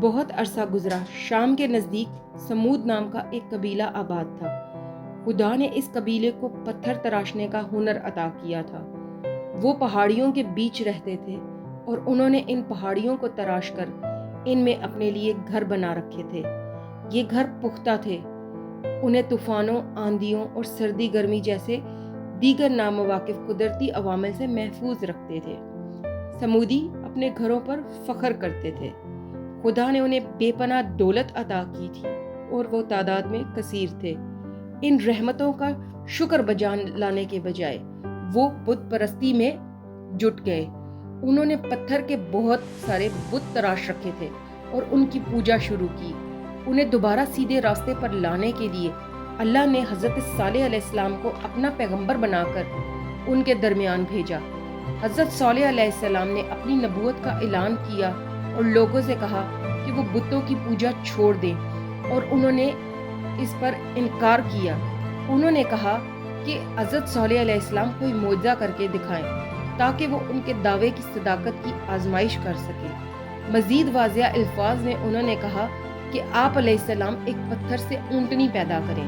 بہت عرصہ گزرا، شام کے نزدیک سمود نام کا ایک قبیلہ آباد تھا۔ خدا نے اس قبیلے کو پتھر تراشنے کا ہنر عطا کیا تھا۔ وہ پہاڑیوں کے بیچ رہتے تھے اور انہوں نے ان پہاڑیوں کو تراش کر ان میں اپنے لیے گھر بنا رکھے تھے۔ یہ گھر پختہ تھے، انہیں طوفانوں، آندھیوں اور سردی گرمی جیسے دیگر نامواقف قدرتی عوامل سے محفوظ رکھتے تھے۔ سمودی اپنے گھروں پر فخر کرتے تھے۔ خدا نے انہیں بے پناہ دولت عطا کی تھی اور وہ تعداد میں کثیر تھے۔ ان رحمتوں کا شکر بجا لانے کے بجائے وہ بت پرستی میں جٹ گئے۔ انہوں نے پتھر کے بہت سارے بت تراش رکھے تھے اور ان کی پوجا شروع کی۔ انہیں دوبارہ سیدھے راستے پر لانے کے لیے اللہ نے حضرت صالح علیہ السلام کو اپنا پیغمبر بنا کر ان کے درمیان بھیجا۔ حضرت صالح علیہ السلام نے اپنی نبوت کا اعلان کیا اور لوگوں سے کہا کہ وہ بتوں کی پوجا چھوڑ دیں، اور انہوں نے اس پر انکار کیا۔ انہوں نے کہا کہ حضرت صالح علیہ السلام کوئی معجزہ کر کے دکھائیں تاکہ وہ ان کے دعوے کی صداقت کی آزمائش کر سکے۔ مزید واضح الفاظ میں انہوں نے کہا کہ آپ علیہ السلام ایک پتھر سے اونٹنی پیدا کریں۔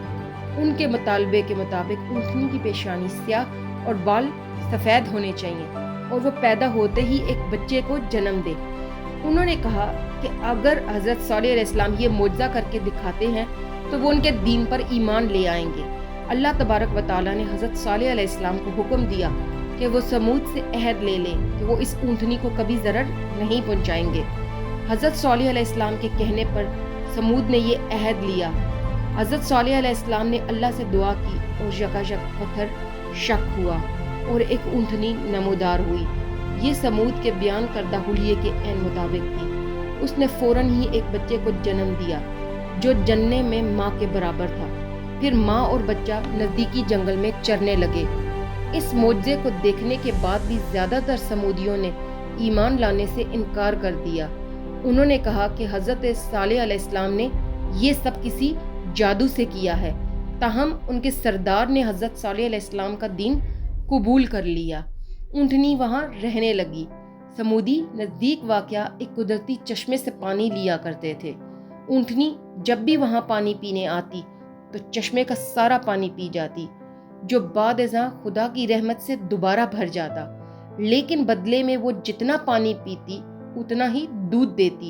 ان کے مطالبے کے مطابق اونٹنی کی پیشانی سیاہ اور بال سفید ہونے چاہیے اور وہ پیدا ہوتے ہی ایک بچے کو جنم دے۔ انہوں نے کہا کہ اگر حضرت صالح علیہ السلام یہ معجزہ کر کے دکھاتے ہیں تو وہ ان کے دین پر ایمان لے آئیں گے۔ اللہ تبارک و تعالیٰ نے حضرت صالح علیہ السلام کو حکم دیا کہ وہ سمود سے عہد لے لیں کہ وہ اس اونٹنی کو کبھی ضرر نہیں پہنچائیں گے۔ حضرت صالح علیہ السلام کے کہنے پر سمود نے یہ عہد لیا۔ حضرت صالح علیہ السلام نے اللہ سے دعا کی اور یکایک پتھر شق ہوا اور ایک اونٹنی نمودار ہوئی۔ یہ سمود کے بیان کردہ حلیے کے عین مطابق تھی۔ اس نے فوراً ہی ایک بچے کو جنم دیا جو جننے میں ماں کے برابر تھا۔ پھر ماں اور بچہ نزدیکی جنگل میں چرنے لگے۔ اس معجزے کو دیکھنے کے بعد بھی زیادہ تر سمودیوں نے ایمان لانے سے انکار کر دیا۔ انہوں نے کہا کہ حضرت صالح علیہ السلام نے یہ سب کسی جادو سے کیا ہے، تاہم ان کے سردار نے حضرت صالح علیہ السلام کا دین قبول کر لیا۔ اونٹنی وہاں رہنے لگی۔ سمودی نزدیک واقع ایک قدرتی چشمے سے پانی لیا کرتے تھے۔ اونٹنی جب بھی وہاں پانی پینے آتی تو چشمے کا سارا پانی پی جاتی، جو بعد ازاں خدا کی رحمت سے دوبارہ بھر جاتا، لیکن بدلے میں وہ جتنا پانی پیتی اتنا ہی دودھ دیتی۔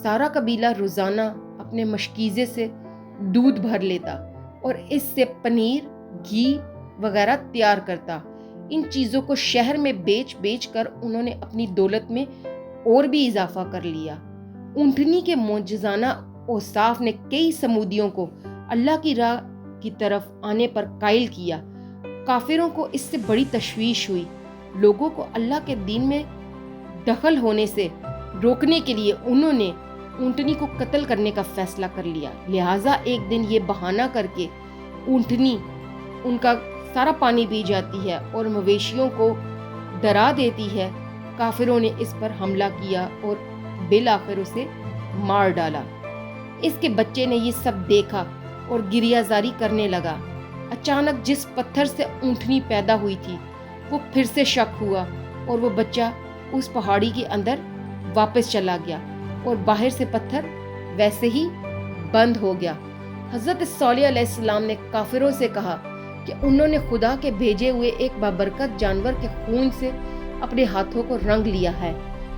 سارا قبیلہ روزانہ اپنے مشکیزے سے دودھ بھر لیتا اور اس سے پنیر، گھی وغیرہ تیار کرتا۔ ان چیزوں کو شہر میں بیچ کر انہوں نے اپنی دولت میں اور بھی اضافہ کر لیا۔ اونٹنی کے معجزانہ اوصاف نے کئی سمودیوں کو اللہ کی راہ کی طرف آنے پر قائل کیا۔ کافروں کو اس سے بڑی تشویش ہوئی۔ لوگوں کو اللہ کے دین میں دخل ہونے سے روکنے کے لیے انہوں نے اونٹنی کو قتل کرنے کا فیصلہ کر لیا۔ لہٰذا ایک دن یہ بہانہ کر کے اونٹنی ان کا سارا پانی پی جاتی ہے اور مویشیوں کو ڈرا دیتی ہے۔ کافروں نے اس پر حملہ کیا اور بالآخر اسے مار ڈالا۔ اس کے بچے نے یہ سب دیکھا اور گریہ زاری کرنے لگا۔ اچانک جس پتھر سے اونٹنی پیدا ہوئی تھی وہ پھر سے شق ہوا اور وہ بچہ اس پہاڑی کے اندر واپس چلا گیا اور باہر سے پتھر ویسے ہی بند ہو گیا۔ حضرت صالح علیہ السلام نے کافروں سے کہا کہ انہوں نے خدا کے بھیجے ہوئے ایک بابرکت جانور کے خون سے اپنے ہاتھوں کو رنگ لیا ہے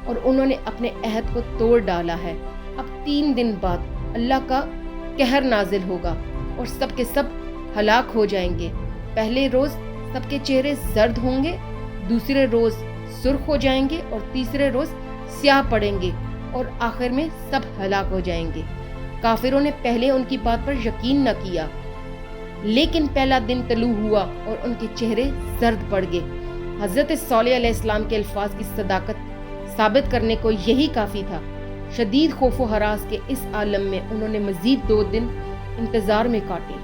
اور انہوں نے اپنے عہد کو توڑ ڈالا ہے۔ اب 3 دن بعد اللہ کا قہر نازل ہوگا اور سب کے سب ہلاک ہو جائیں گے۔ پہلے روز سب کے چہرے زرد ہوں گے، دوسرے روز سرخ ہو جائیں گے اور تیسرے روز سیاہ پڑیں گے اور آخر میں سب ہلاک ہو جائیں گے۔ کافروں نے پہلے ان کی بات پر یقین نہ کیا، لیکن پہلا دن طلوع ہوا اور ان کے چہرے زرد پڑ گئے۔ حضرت صالح علیہ السلام کے الفاظ کی صداقت ثابت کرنے کو یہی کافی تھا۔ شدید خوف و ہراس کے اس عالم میں انہوں نے مزید 2 دن انتظار میں کاٹے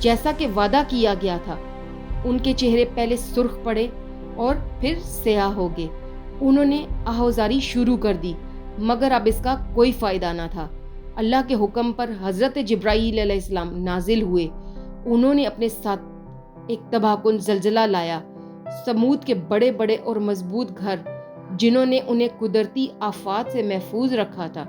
جیسا کہ وعدہ کیا گیا تھا۔ ان کے چہرے پہلے سرخ پڑے اور پھر سیاہ ہو گئے۔ انہوں نے آہوزاری شروع کر دی، مگر اب اس کا کوئی فائدہ نہ تھا۔ اللہ کے حکم پر حضرت جبرائیل علیہ السلام نازل ہوئے۔ انہوں نے اپنے ساتھ ایک تباہ کن زلزلہ لایا۔ سمود کے بڑے بڑے اور مضبوط گھر، جنہوں نے انہیں قدرتی آفات سے محفوظ رکھا تھا،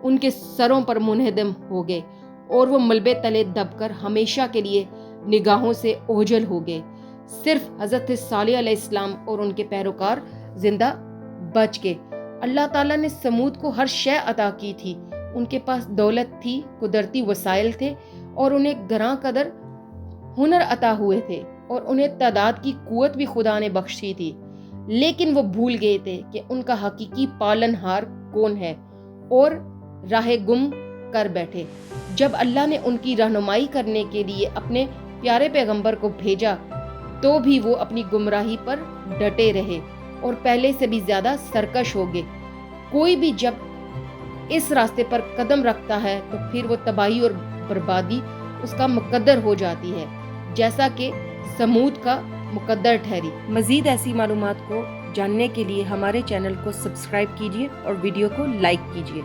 ان کے سروں پر منہدم ہو گئے اور وہ ملبے تلے دب کر ہمیشہ کے لیے نگاہوں سے اوجھل ہو گئے۔ صرف حضرت صالح علیہ السلام اور ان کے پیروکار زندہ بچ گئے۔ اللہ تعالیٰ نے سمود کو ہر شے عطا کی تھی۔ ان کے پاس دولت تھی، قدرتی وسائل تھے اور انہیں گراں قدر ہنر عطا ہوئے تھے اور انہیں تعداد کی قوت بھی خدا نے بخشی تھی، لیکن وہ بھول گئے تھے کہ ان کا حقیقی پالن ہار کون ہے اور راہ گم کر بیٹھے۔ جب اللہ نے ان کی رہنمائی کرنے کے لیے اپنے پیارے پیغمبر کو بھیجا تو بھی وہ اپنی گمراہی پر ڈٹے رہے اور پہلے سے بھی زیادہ سرکش ہو گئے۔ کوئی بھی جب اس راستے پر قدم رکھتا ہے تو پھر وہ تباہی اور بربادی اس کا مقدر ہو جاتی ہے، جیسا کہ سمود کا مقدر ٹھہری۔ مزید ایسی معلومات کو جاننے کے لیے ہمارے چینل کو سبسکرائب کیجیے اور ویڈیو کو لائک کیجیے۔